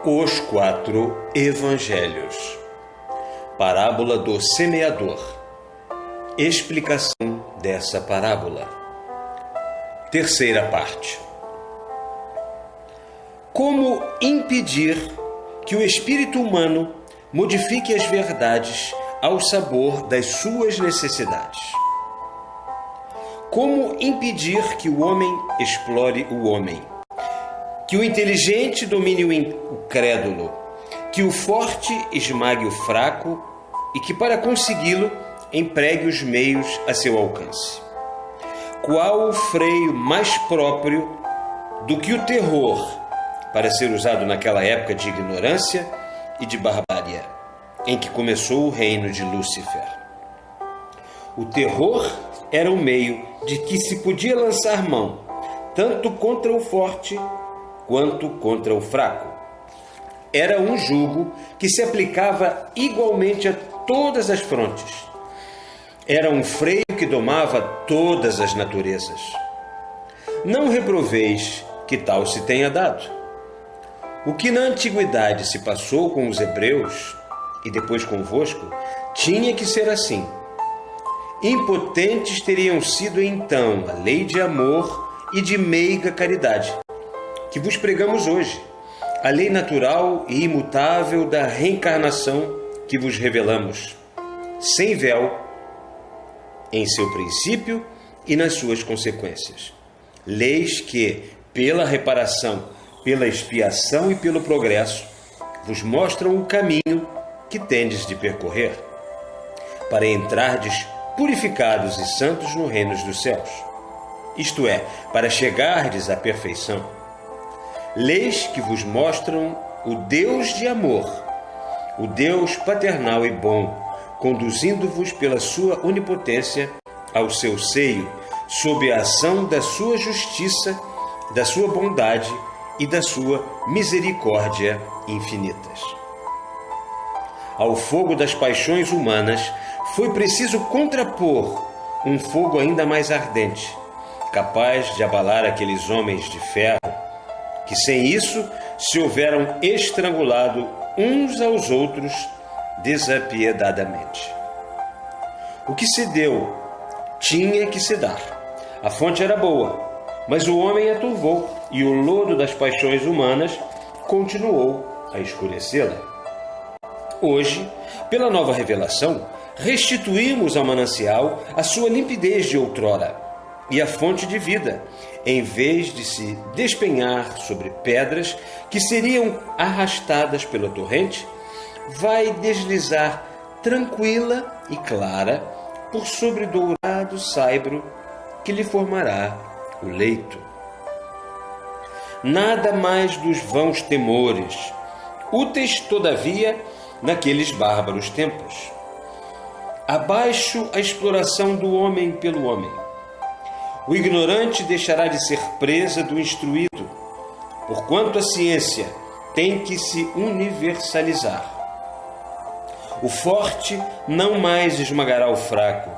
Os 4 Evangelhos. Parábola do semeador. Explicação dessa parábola. Terceira parte. Como impedir que o espírito humano modifique as verdades ao sabor das suas necessidades? Como impedir que o homem explore o homem? Que o inteligente domine o crédulo, que o forte esmague o fraco e que, para consegui-lo, empregue os meios a seu alcance. Qual o freio mais próprio do que o terror para ser usado naquela época de ignorância e de barbárie, em que começou o reino de Lúcifer? O terror era o meio de que se podia lançar mão, tanto contra o forte quanto contra o fraco. Era um jugo que se aplicava igualmente a todas as frontes. Era um freio que domava todas as naturezas. Não reproveis que tal se tenha dado. O que na antiguidade se passou com os hebreus e depois convosco, tinha que ser assim. Impotentes teriam sido então a lei de amor e de meiga caridade, que vos pregamos hoje, a lei natural e imutável da reencarnação que vos revelamos, sem véu, em seu princípio e nas suas consequências. Leis que, pela reparação, pela expiação e pelo progresso, vos mostram o caminho que tendes de percorrer, para entrardes purificados e santos no reino dos céus, isto é, para chegardes à perfeição. Leis que vos mostram o Deus de amor, o Deus paternal e bom, conduzindo-vos pela sua onipotência ao seu seio, sob a ação da sua justiça, da sua bondade e da sua misericórdia infinitas. Ao fogo das paixões humanas foi preciso contrapor um fogo ainda mais ardente, capaz de abalar aqueles homens de ferro, que sem isso se houveram estrangulado uns aos outros desapiedadamente. O que se deu tinha que se dar. A fonte era boa, mas o homem a turvou, e o lodo das paixões humanas continuou a escurecê-la. Hoje, pela nova revelação, restituímos ao manancial a sua limpidez de outrora e a fonte de vida, em vez de se despenhar sobre pedras que seriam arrastadas pela torrente, vai deslizar tranquila e clara por sobre dourado saibro que lhe formará o leito. Nada mais dos vãos temores, úteis todavia naqueles bárbaros tempos. Abaixo a exploração do homem pelo homem. O ignorante deixará de ser presa do instruído, porquanto a ciência tem que se universalizar. O forte não mais esmagará o fraco,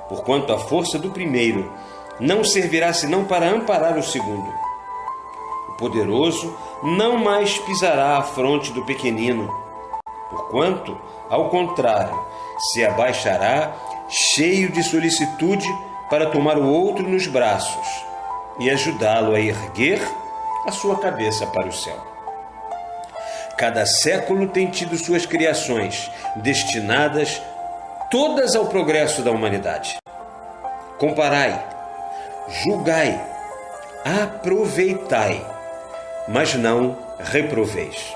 porquanto a força do primeiro não servirá senão para amparar o segundo. O poderoso não mais pisará a fronte do pequenino, porquanto, ao contrário, se abaixará cheio de solicitude para tomar o outro nos braços e ajudá-lo a erguer a sua cabeça para o céu. Cada século tem tido suas criações destinadas todas ao progresso da humanidade. Comparai, julgai, aproveitai, mas não reproveis.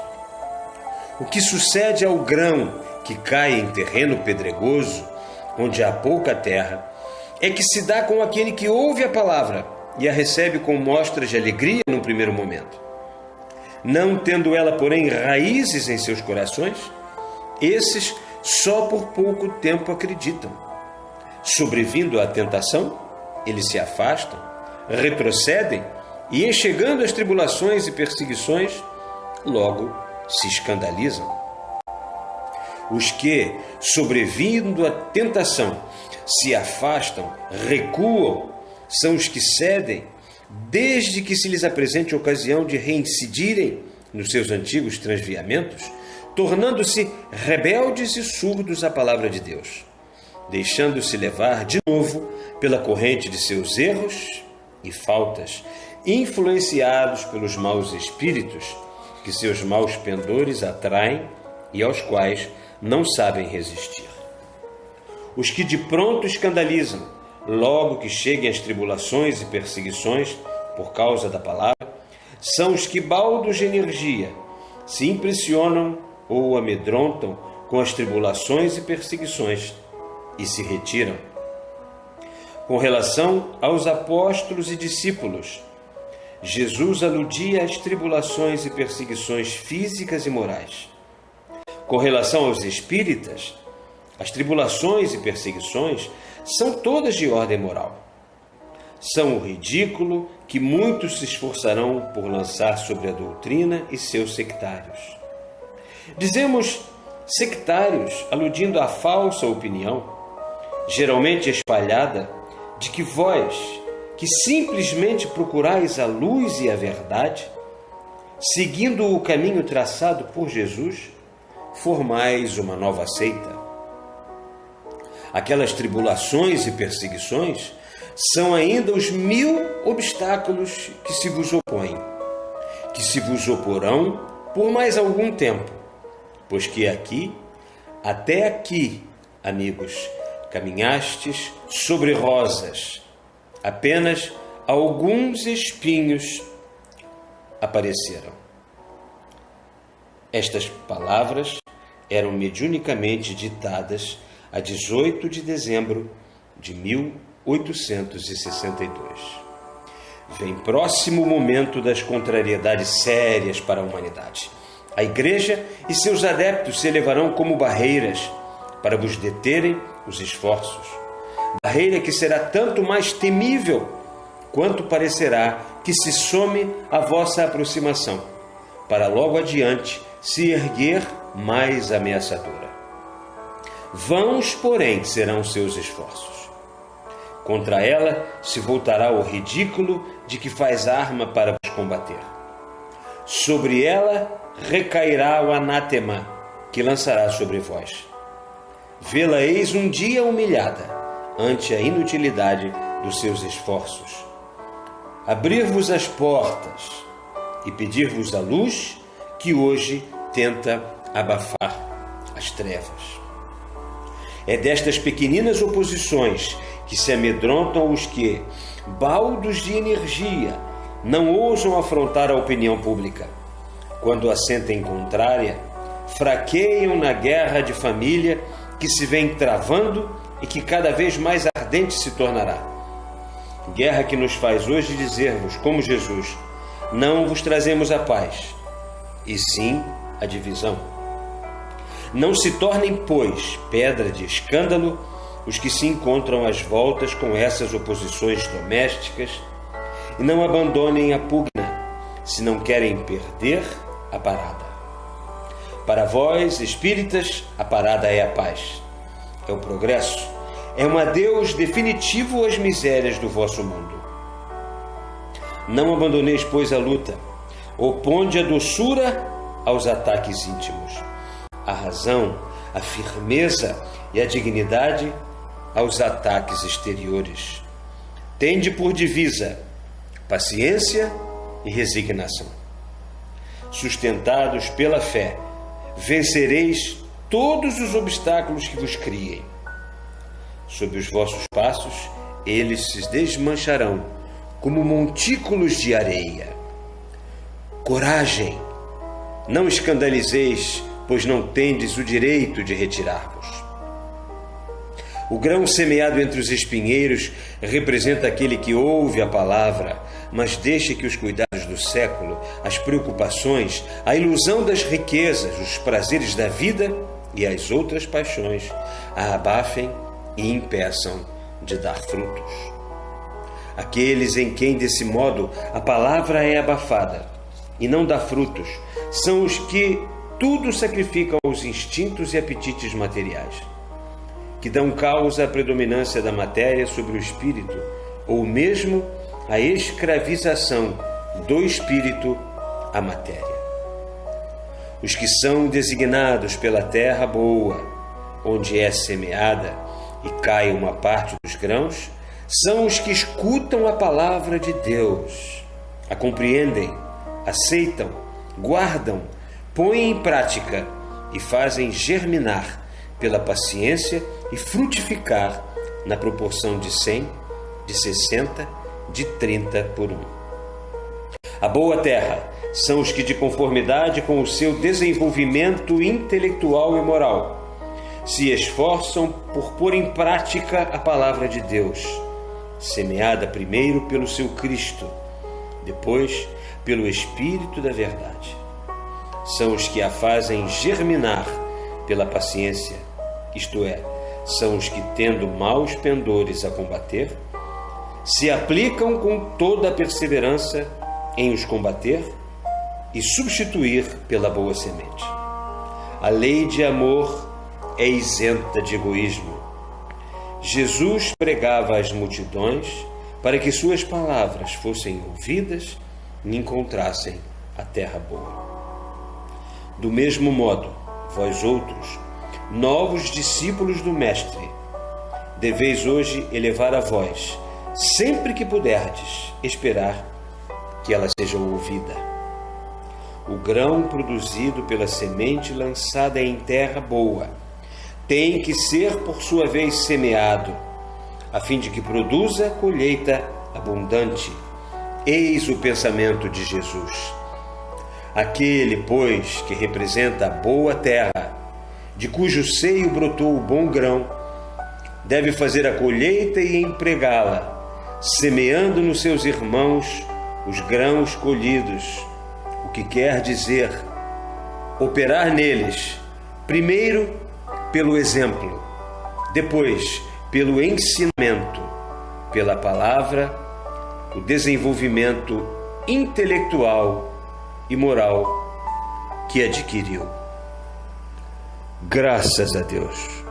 O que sucede ao grão que cai em terreno pedregoso, onde há pouca terra, é que se dá com aquele que ouve a palavra e a recebe com mostras de alegria num primeiro momento. Não tendo ela, porém, raízes em seus corações, esses só por pouco tempo acreditam. Sobrevindo à tentação, eles se afastam, retrocedem e, em chegando às tribulações e perseguições, logo se escandalizam. Os que, sobrevindo à tentação, se afastam, recuam, são os que cedem, desde que se lhes apresente a ocasião de reincidirem nos seus antigos transviamentos, tornando-se rebeldes e surdos à palavra de Deus, deixando-se levar de novo pela corrente de seus erros e faltas, influenciados pelos maus espíritos que seus maus pendores atraem e aos quais não sabem resistir. Os que de pronto escandalizam, logo que cheguem as tribulações e perseguições por causa da palavra, são os que, baldos de energia, se impressionam ou amedrontam com as tribulações e perseguições e se retiram. Com relação aos apóstolos e discípulos, Jesus aludia às tribulações e perseguições físicas e morais. Com relação aos espíritas, as tribulações e perseguições são todas de ordem moral. São o ridículo que muitos se esforçarão por lançar sobre a doutrina e seus sectários. Dizemos sectários aludindo à falsa opinião, geralmente espalhada, de que vós, que simplesmente procurais a luz e a verdade, seguindo o caminho traçado por Jesus, formais uma nova seita. Aquelas tribulações e perseguições são ainda os 1000 obstáculos que se vos opõem, que se vos oporão por mais algum tempo, pois que até aqui, amigos, caminhastes sobre rosas, apenas alguns espinhos apareceram. Estas palavras eram mediunicamente ditadas a 18 de dezembro de 1862. Vem próximo o momento das contrariedades sérias para a humanidade. A Igreja e seus adeptos se elevarão como barreiras para vos deterem os esforços. Barreira que será tanto mais temível quanto parecerá que se some a vossa aproximação, para logo adiante se erguer mais ameaçadora. Vãos, porém, serão seus esforços. Contra ela se voltará o ridículo de que faz arma para vos combater. Sobre ela recairá o anátema que lançará sobre vós. Vê-la-eis um dia humilhada ante a inutilidade dos seus esforços. Abrir-vos as portas e pedir-vos a luz que hoje tenta abafar as trevas. É destas pequeninas oposições que se amedrontam os que, baldos de energia, não ousam afrontar a opinião pública. Quando a sentem contrária, fraqueiam na guerra de família que se vem travando e que cada vez mais ardente se tornará. Guerra que nos faz hoje dizer-vos, como Jesus, não vos trazemos a paz, e sim a divisão. Não se tornem, pois, pedra de escândalo os que se encontram às voltas com essas oposições domésticas e não abandonem a pugna, se não querem perder a parada. Para vós, espíritas, a parada é a paz, é o progresso, é um adeus definitivo às misérias do vosso mundo. Não abandoneis, pois, a luta, oponde a doçura aos ataques íntimos, a razão, a firmeza e a dignidade aos ataques exteriores. Tende por divisa paciência e resignação. Sustentados pela fé, vencereis todos os obstáculos que vos criem. Sob os vossos passos, eles se desmancharão como montículos de areia. Coragem! Não escandalizeis, pois não tendes o direito de retirar-vos. O grão semeado entre os espinheiros representa aquele que ouve a palavra, mas deixa que os cuidados do século, as preocupações, a ilusão das riquezas, os prazeres da vida e as outras paixões a abafem e impeçam de dar frutos. Aqueles em quem, desse modo, a palavra é abafada e não dá frutos, são os que tudo sacrificam aos instintos e apetites materiais, que dão causa à predominância da matéria sobre o espírito, ou mesmo à escravização do espírito à matéria. Os que são designados pela terra boa, onde é semeada e cai uma parte dos grãos, são os que escutam a palavra de Deus, a compreendem, aceitam, guardam, põem em prática e fazem germinar pela paciência e frutificar na proporção de 100, de 60, de 30 por 1. A boa terra são os que, de conformidade com o seu desenvolvimento intelectual e moral, se esforçam por pôr em prática a palavra de Deus, semeada primeiro pelo seu Cristo, depois pelo Espírito da verdade. São os que a fazem germinar pela paciência, isto é, são os que, tendo maus pendores a combater, se aplicam com toda a perseverança em os combater e substituir pela boa semente. A lei de amor é isenta de egoísmo. Jesus pregava às multidões para que suas palavras fossem ouvidas e encontrassem a terra boa. Do mesmo modo, vós outros, novos discípulos do Mestre, deveis hoje elevar a voz, sempre que puderdes, esperar que ela seja ouvida. O grão produzido pela semente lançada em terra boa tem que ser, por sua vez, semeado, a fim de que produza colheita abundante. Eis o pensamento de Jesus. Aquele, pois, que representa a boa terra, de cujo seio brotou o bom grão, deve fazer a colheita e empregá-la, semeando nos seus irmãos os grãos colhidos, o que quer dizer operar neles, primeiro pelo exemplo, depois pelo ensinamento, pela palavra, o desenvolvimento intelectual e moral que adquiriu. Graças a Deus.